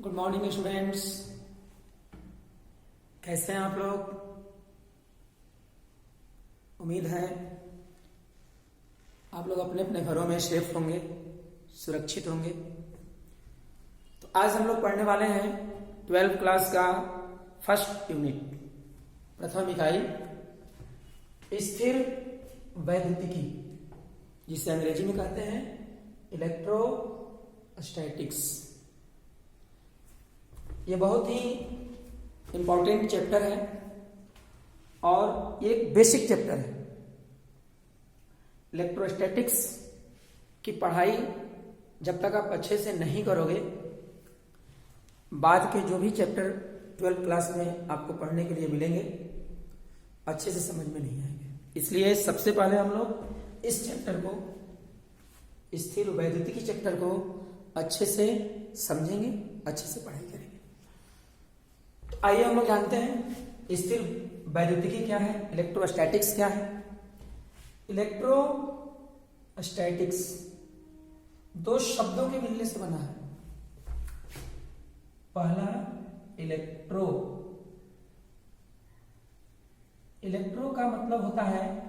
Good morning students. कैसे हैं आप लोग? उम्मीद है आप लोग अपने अपने घरों में सेफ होंगे, सुरक्षित होंगे। तो आज हम लोग पढ़ने वाले हैं 12th क्लास का फर्स्ट यूनिट, प्रथम इकाई स्थिर वैद्युतिकी, जिसे अंग्रेजी में कहते हैं इलेक्ट्रोस्टैटिक्स। ये बहुत ही इंपॉर्टेंट चैप्टर है और ये एक बेसिक चैप्टर है। इलेक्ट्रोस्टैटिक्स की पढ़ाई जब तक आप अच्छे से नहीं करोगे, बाद के जो भी चैप्टर 12th क्लास में आपको पढ़ने के लिए मिलेंगे अच्छे से समझ में नहीं आएंगे। इसलिए सबसे पहले हम लोग इस चैप्टर को, स्थिर वैद्युतिकी चैप्टर को अच्छे से समझेंगे, अच्छे से पढ़ाई करेंगे। तो आइए हम लोग जानते हैं स्थिर वैद्युतिकी क्या है, इलेक्ट्रोस्टैटिक्स क्या है। इलेक्ट्रोस्टैटिक्स दो शब्दों के मिलने से बना है। पहला इलेक्ट्रो, इलेक्ट्रो का मतलब होता है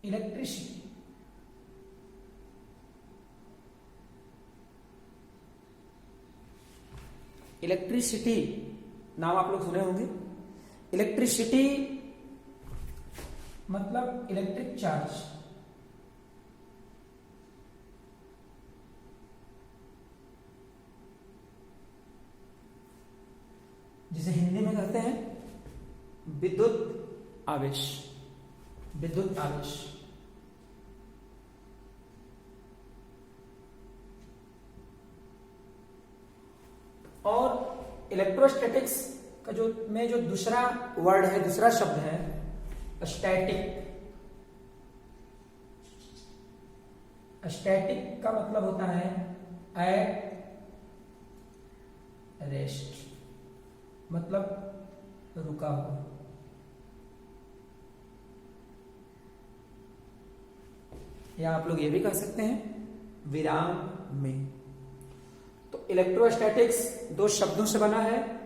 इलेक्ट्रिसिटी। इलेक्ट्रिसिटी नाम आप लोग सुने होंगे। इलेक्ट्रिसिटी मतलब इलेक्ट्रिक चार्ज। जिसे हिंदी में कहते हैं विद्युत आवेश। विद्युत आवेश और इलेक्ट्रोस्टैटिक्स का जो दूसरा वर्ड है, दूसरा शब्द है स्टैटिक। स्टैटिक का मतलब होता है एट रेस्ट, मतलब रुका हुआ। या आप लोग ये भी कह सकते हैं विराम में। तो इलेक्ट्रोस्टैटिक्स दो शब्दों से बना है।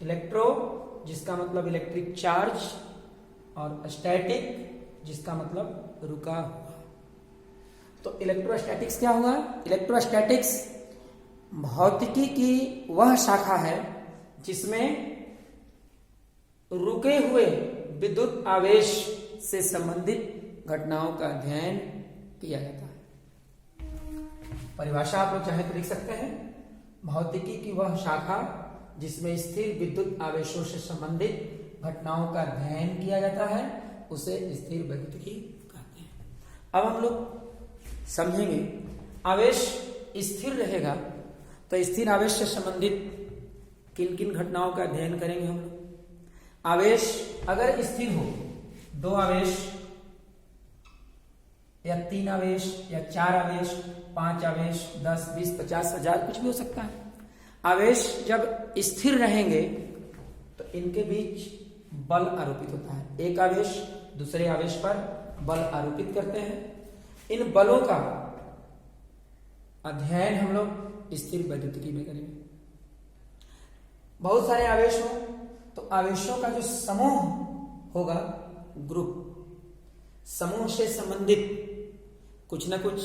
इलेक्ट्रो जिसका मतलब इलेक्ट्रिक चार्ज और स्टैटिक जिसका मतलब रुका हुआ। तो इलेक्ट्रोस्टैटिक्स क्या हुआ? इलेक्ट्रोस्टैटिक्स भौतिकी की वह शाखा है जिसमें रुके हुए विद्युत आवेश से संबंधित घटनाओं का अध्ययन किया जाता है। परिभाषा आप लोग चाहे तो लिख सकते हैं, भौतिकी की वह शाखा जिसमें स्थिर विद्युत आवेशों से संबंधित घटनाओं का अध्ययन किया जाता है, उसे स्थिर वैद्युतिकी कहते हैं। अब हम लोग समझेंगे आवेश स्थिर रहेगा तो स्थिर आवेश से संबंधित किन किन घटनाओं का अध्ययन करेंगे हम लोग। आवेश अगर स्थिर हो, 2 आवेश या 3 आवेश या 4 आवेश, 5 आवेश, 10, 20, 50, 1000 कुछ भी हो सकता है। आवेश जब स्थिर रहेंगे तो इनके बीच बल आरोपित होता है। एक आवेश दूसरे आवेश पर बल आरोपित करते हैं। इन बलों का अध्ययन हम लोग स्थिर वैद्युतिकी में करेंगे। बहुत सारे आवेश हो तो आवेशों का जो समूह होगा, ग्रुप, समूह से संबंधित कुछ ना कुछ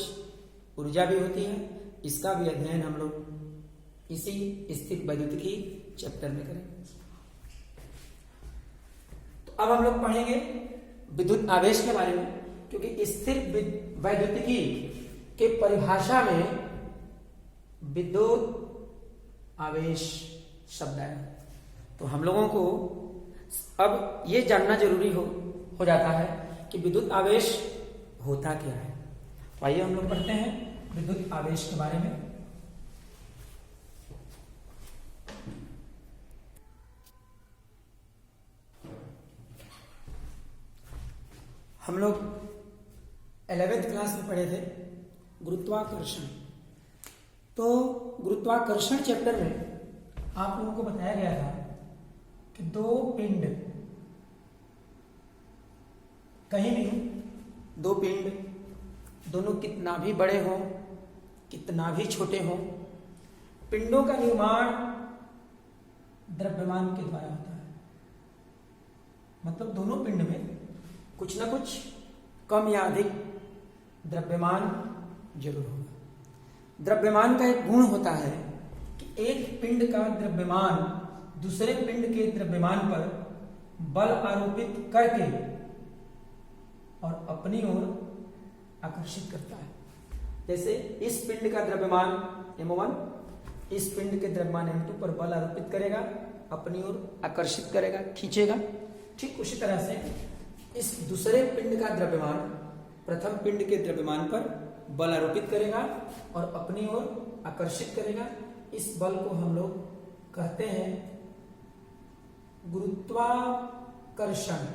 ऊर्जा भी होती है। इसका भी अध्ययन हम लोग इसी स्थिर वैद्युतिकी चैप्टर में करेंगे। तो अब हम लोग पढ़ेंगे विद्युत आवेश के बारे में, क्योंकि स्थिर वैद्युतिकी के परिभाषा में विद्युत आवेश शब्द है। तो हम लोगों को अब ये जानना जरूरी हो जाता है कि विद्युत आवेश होता क्या है। तो आइए हम लोग पढ़ते हैं विद्युत आवेश के बारे में। हम लोग 11th क्लास में पढ़े थे गुरुत्वाकर्षण। तो गुरुत्वाकर्षण चैप्टर में आप लोगों को बताया गया था कि 2 पिंड कहीं भी 2 पिंड दोनों कितना भी बड़े हों, कितना भी छोटे हों, पिंडों का निर्माण द्रव्यमान के द्वारा होता है। मतलब दोनों पिंड में कुछ ना कुछ कम या अधिक द्रव्यमान जरूर होगा। द्रव्यमान का एक गुण होता है कि एक पिंड का द्रव्यमान दूसरे पिंड के द्रव्यमान पर बल आरोपित करके और अपनी ओर आकर्षित करता है। जैसे इस पिंड का द्रव्यमान m1 इस पिंड के द्रव्यमान m2 पर बल आरोपित करेगा, अपनी ओर आकर्षित करेगा, खींचेगा। ठीक उसी तरह से इस दूसरे पिंड का द्रव्यमान प्रथम पिंड के द्रव्यमान पर बल आरोपित करेगा और अपनी ओर आकर्षित करेगा। इस बल को हम लोग कहते हैं गुरुत्वाकर्षण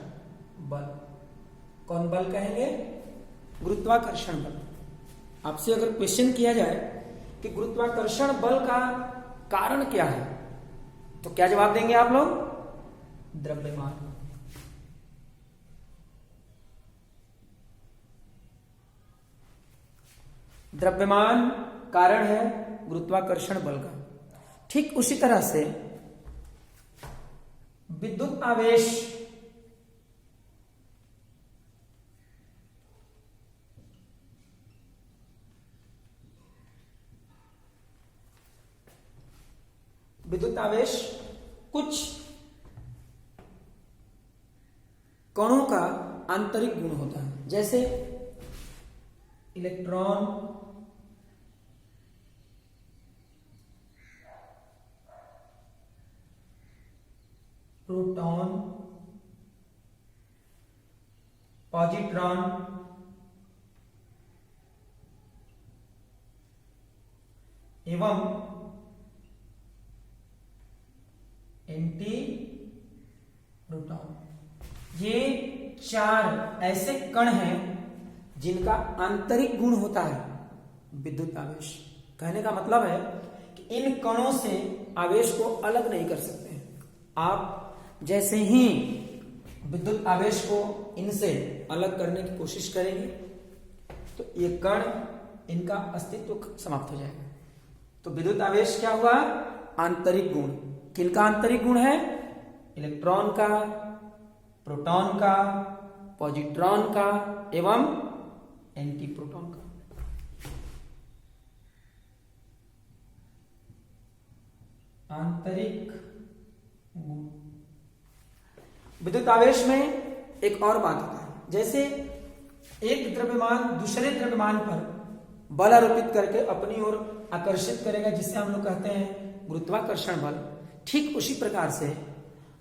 बल। कौन बल कहेंगे? गुरुत्वाकर्षण बल। आपसे अगर क्वेश्चन किया जाए कि गुरुत्वाकर्षण बल का कारण क्या है, तो क्या जवाब देंगे आप लोग? द्रव्यमान। द्रव्यमान कारण है गुरुत्वाकर्षण बल का। ठीक उसी तरह से विद्युत आवेश कुछ कणों का आंतरिक गुण होता है। जैसे इलेक्ट्रॉन, प्रोटॉन, पॉजिट्रॉन, एवं एंटी प्रोटॉन। ये चार ऐसे कण हैं जिनका आंतरिक गुण होता है विद्युत आवेश। कहने का मतलब है कि इन कणों से आवेश को अलग नहीं कर सकते हैं। आप जैसे ही विद्युत आवेश को इनसे अलग करने की कोशिश करेंगे तो ये कण, इनका अस्तित्व समाप्त हो जाएगा। तो विद्युत आवेश क्या हुआ? आंतरिक गुण। किनका आंतरिक गुण है? इलेक्ट्रॉन का, प्रोटॉन का, पॉजिट्रॉन का एवं एंटी प्रोटॉन का। आंतरिक गुण। विद्युत आवेश में एक और बात होता है। जैसे एक द्रव्यमान दूसरे द्रव्यमान पर बल आरोपित करके अपनी ओर आकर्षित करेगा, जिससे हम लोग कहते हैं गुरुत्वाकर्षण बल। ठीक उसी प्रकार से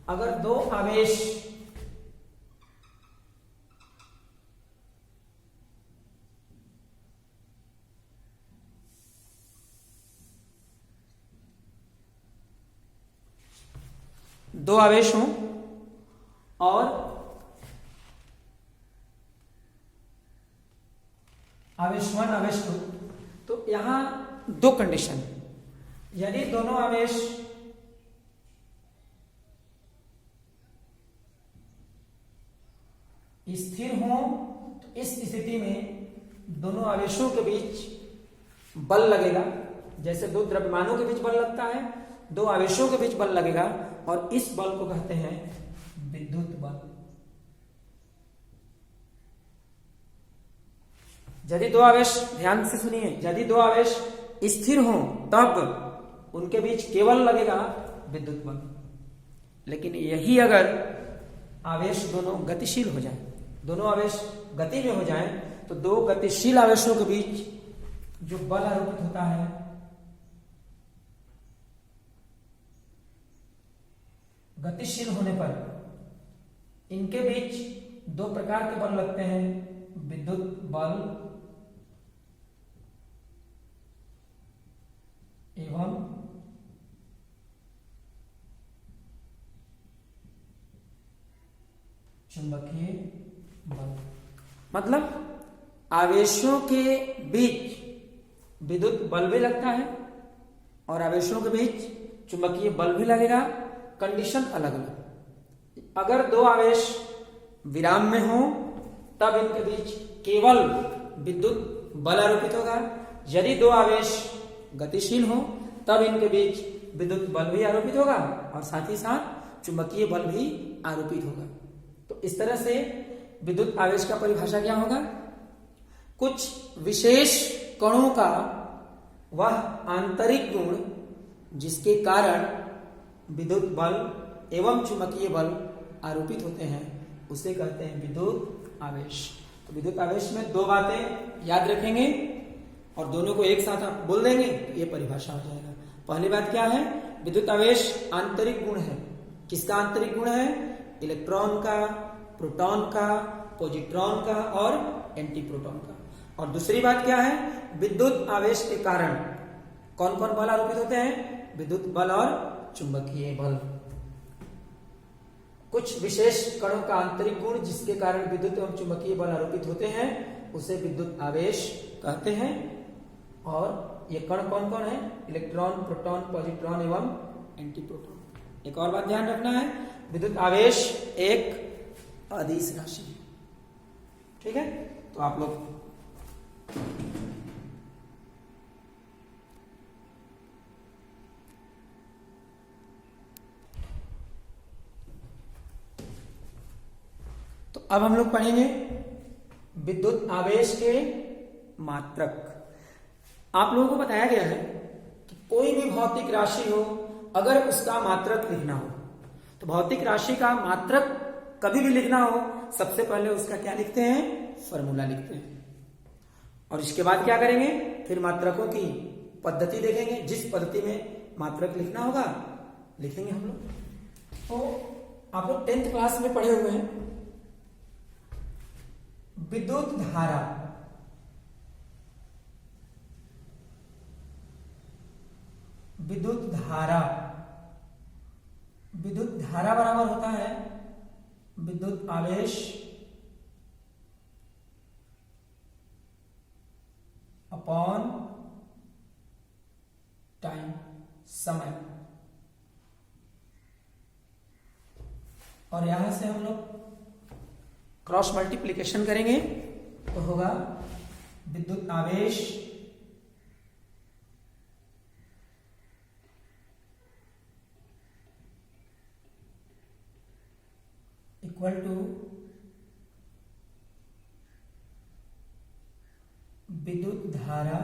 अगर दो आवेश हों और आवेश 1 आवेश 2, तो यहां दो कंडीशन। यदि दोनों आवेश स्थिर हों तो इस स्थिति में दोनों आवेशों के बीच बल लगेगा। जैसे दो द्रव्यमानों के बीच बल लगता है, दो आवेशों के बीच बल लगेगा और इस बल को कहते हैं विद्युत बल। यदि दो आवेश, ध्यान से सुनिए, यदि दो आवेश स्थिर हों तब उनके बीच केवल लगेगा विद्युत बल। लेकिन यही अगर आवेश दोनों गतिशील हो जाए, दोनों आवेश गति में हो जाए, तो दो गतिशील आवेशों के बीच जो बल आरोपित होता है गतिशील होने पर इनके बीच दो प्रकार के बल लगते हैं, विद्युत बल एवं चुंबकीय बल। मतलब आवेशों के बीच विद्युत बल भी लगता है और आवेशों के बीच चुंबकीय बल भी लगेगा। कंडीशन अलग अलग। अगर दो आवेश विराम में हो तब इनके बीच केवल विद्युत बल आरोपित होगा। यदि दो आवेश गतिशील हो तब इनके बीच विद्युत बल भी आरोपित होगा और साथ ही साथ चुंबकीय बल भी आरोपित होगा। तो इस तरह से विद्युत आवेश का परिभाषा क्या होगा? कुछ विशेष कणों का वह आंतरिक गुण जिसके कारण विद्युत बल एवं चुंबकीय बल आरोपित होते हैं उसे कहते हैं विद्युत आवेश। तो विद्युत आवेश में दो बातें याद रखेंगे और दोनों को एक साथ आप बोल देंगे तो ये परिभाषा हो जाएगा। पहली बात क्या है? विद्युत आवेश आंतरिक गुण है। किसका आंतरिक गुण है? इलेक्ट्रॉन का, प्रोटॉन का, पॉजिट्रॉन का और एंटी प्रोटॉन का। और दूसरी बात क्या है? विद्युत आवेश के कारण कौन कौन बल आरोपित होते हैं? विद्युत बल और चुंबकीय बल। कुछ विशेष कणों का आंतरिक गुण जिसके कारण विद्युत एवं चुंबकीय बल आरोपित होते हैं उसे विद्युत आवेश कहते हैं। और ये कण कौन कौन है? इलेक्ट्रॉन, प्रोटॉन, पॉजिट्रॉन एवं एंटी प्रोटॉन। एक और बात ध्यान रखना है, विद्युत आवेश एक अदिश राशि है। ठीक है, तो आप लोग तो अब हम लोग पढ़ेंगे विद्युत आवेश के मात्रक। आप लोगों को बताया गया है कि कोई भी भौतिक राशि हो, अगर उसका मात्रक लिखना हो तो भौतिक राशि का मात्रक कभी भी लिखना हो सबसे पहले उसका क्या लिखते हैं? फॉर्मूला लिखते हैं। और इसके बाद क्या करेंगे? फिर मात्रकों की पद्धति देखेंगे। जिस पद्धति में मात्रक लिखना होगा लिखेंगे हम लोग। तो आप लोग 10th क्लास में पढ़े हुए हैं विद्युत धारा। विद्युत धारा, विद्युत धारा बराबर होता है विद्युत आवेश अपॉन टाइम, समय। और यहां से हम लोग क्रॉस मल्टीप्लीकेशन करेंगे तो होगा विद्युत आवेश इक्वल टू विद्युत धारा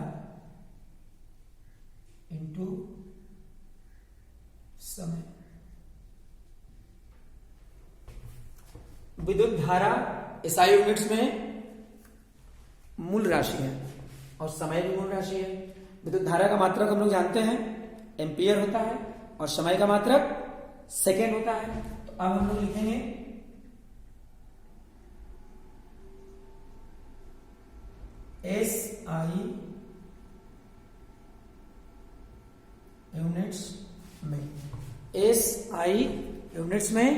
इंटू समय। विद्युत धारा एसआई यूनिट्स में मूल राशि है और समय भी मूल राशि है। विद्युत धारा का मात्रक हम लोग जानते हैं एम्पियर होता है और समय का मात्रक सेकेंड होता है। तो अब हम लोग लिखेंगे एसआई यूनिट्स में। एसआई यूनिट्स में,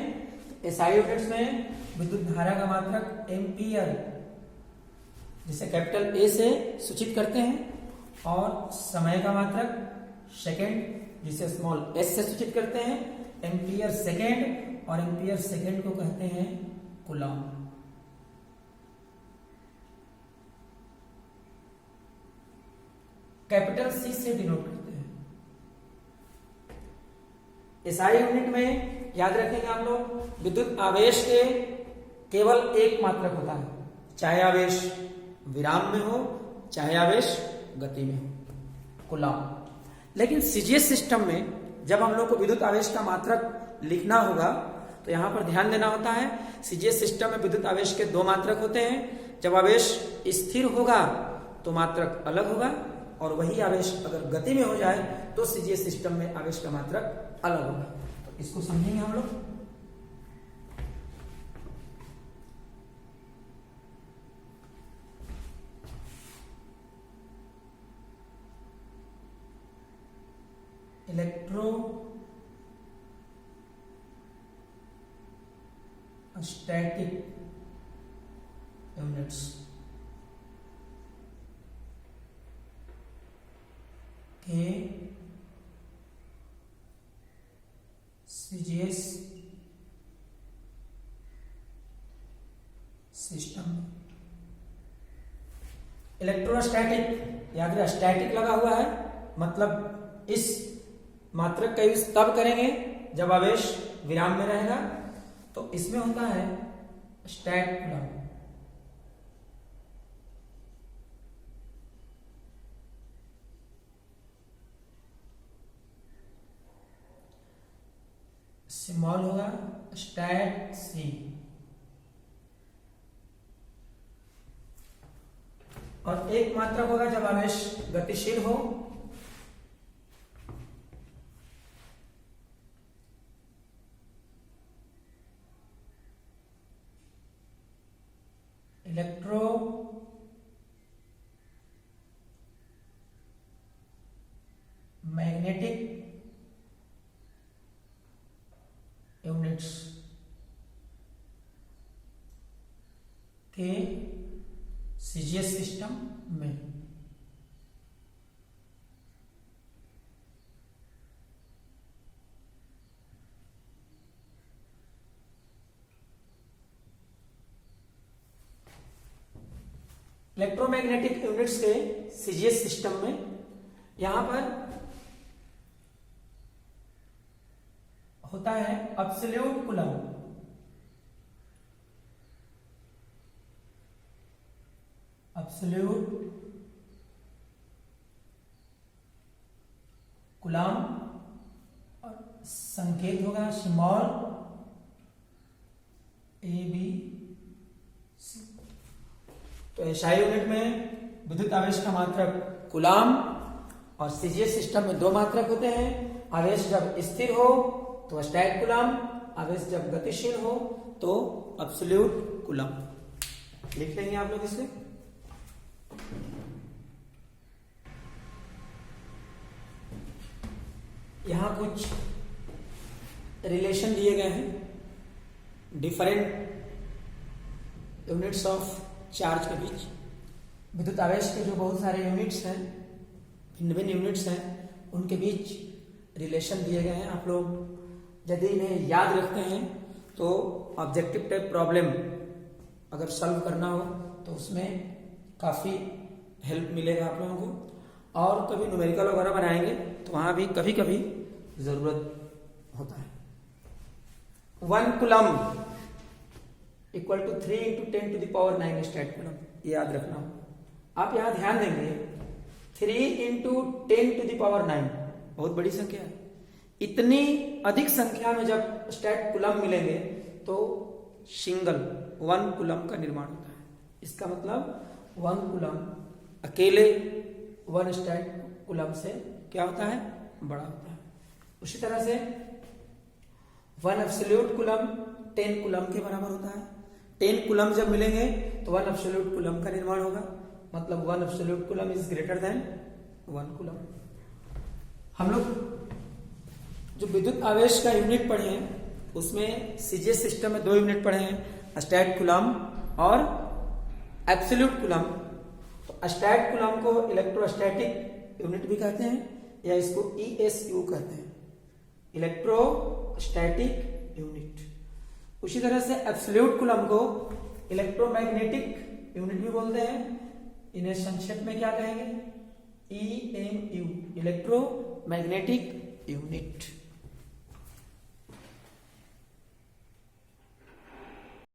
एसआई यूनिट्स में विद्युत धारा का मात्रक एम्पियर जिसे कैपिटल ए से सूचित करते हैं और समय का मात्रक सेकेंड जिसे स्मॉल एस से सूचित करते हैं। एम्पियर सेकेंड, और एम्पियर सेकेंड को कहते हैं कूलॉम। कैपिटल सी से डिनोट करते हैं। एसआई यूनिट में याद रखेंगे आप लोग विद्युत आवेश के केवल एक मात्रक होता है, चाहे आवेश विराम में हो चाहे आवेश गति में हो, कूलॉम। लेकिन सीजीएस सिस्टम में जब हम लोग को विद्युत आवेश का मात्रक लिखना होगा तो यहां पर ध्यान देना होता है सीजीएस सिस्टम में विद्युत आवेश के दो मात्रक होते हैं। जब आवेश स्थिर होगा तो मात्रक अलग होगा और वही आवेश अगर गति में हो जाए तो सीजीएस सिस्टम में आवेश का मात्रक अलग होगा। तो इसको समझेंगे हम लोग। इलेक्ट्रोस्टैटिक यूनिट्स के सीजीएस सिस्टम में इलेक्ट्रोस्टैटिक, याद रखिए स्टैटिक लगा हुआ है मतलब इस मात्रक का यूज तब करेंगे जब आवेश विराम में रहेगा, तो इसमें होता है स्टैट कूलम। स्मॉल होगा स्टैट सी, और एक मात्रक होगा जब आवेश गतिशील हो, इलेक्ट्रो मैग्नेटिक यूनिट्स के सीजीएस सिस्टम में। इलेक्ट्रोमैग्नेटिक यूनिट्स के सीजीएस सिस्टम में यहां पर होता है एब्सोल्यूट कूलम। एब्सोल्यूट कूलम और संकेत होगा स्मॉल ए बी सी। तो एसआई यूनिट में विद्युत आवेश का मात्रक कूलम, और सीजीएस सिस्टम में दो मात्रक होते हैं। आवेश जब स्थिर हो तो स्टैट कूलम, आवेश जब गतिशील हो तो एब्सोल्यूट कूलम। लिख लेंगे आप लोग इसे। यहां कुछ रिलेशन दिए गए हैं डिफरेंट यूनिट्स ऑफ चार्ज के बीच। विद्युत आवेश के जो बहुत सारे यूनिट्स हैं, भिन्न भिन्न यूनिट्स हैं, उनके बीच रिलेशन दिए गए हैं। आप लोग यदि इन्हें याद रखते हैं तो ऑब्जेक्टिव टाइप प्रॉब्लम अगर सॉल्व करना हो तो उसमें काफी हेल्प मिलेगा आप लोगों को। और कभी न्यूमेरिकल वगैरह बनाएंगे तो वहां भी कभी कभी जरूरत होता है। 1 coulomb equal to 3 × 10⁹ stat coulomb, ये याद रखना हो। आप यहां ध्यान देंगे 3 × 10⁹ बहुत बड़ी संख्या है। इतनी अधिक संख्या में जब स्टैट कूलम मिलेंगे तो सिंगल 1 कूलम का निर्माण होता है। इसका मतलब 1 कूलम अकेले 1 स्टैट कूलम से क्या होता है, बड़ा होता है। उसी तरह से 1 एब्सोल्यूट कूलम 10 कूलम के बराबर होता है। 10 कूलम जब मिलेंगे तो 1 एब्सोल्यूट कूलम का निर्माण होगा, मतलब 1 absolute coulomb is greater than 1 coulomb. हम लोग जो विद्युत आवेश का यूनिट पढ़े हैं उसमें सीजीएस सिस्टम में 2 यूनिट पढ़े हैं, स्टैट कूलम और एब्सोल्यूट कूलम। तो स्टैट कूलम को इलेक्ट्रोस्टैटिक यूनिट भी कहते हैं या इसको ESU कहते हैं, इलेक्ट्रोस्टैटिक यूनिट। उसी तरह से एब्सोल्यूट कूलम को इलेक्ट्रोमैग्नेटिक यूनिट भी बोलते हैं। इन्हें संक्षेप में क्या कहेंगे, EMU, इलेक्ट्रोमैग्नेटिक यूनिट।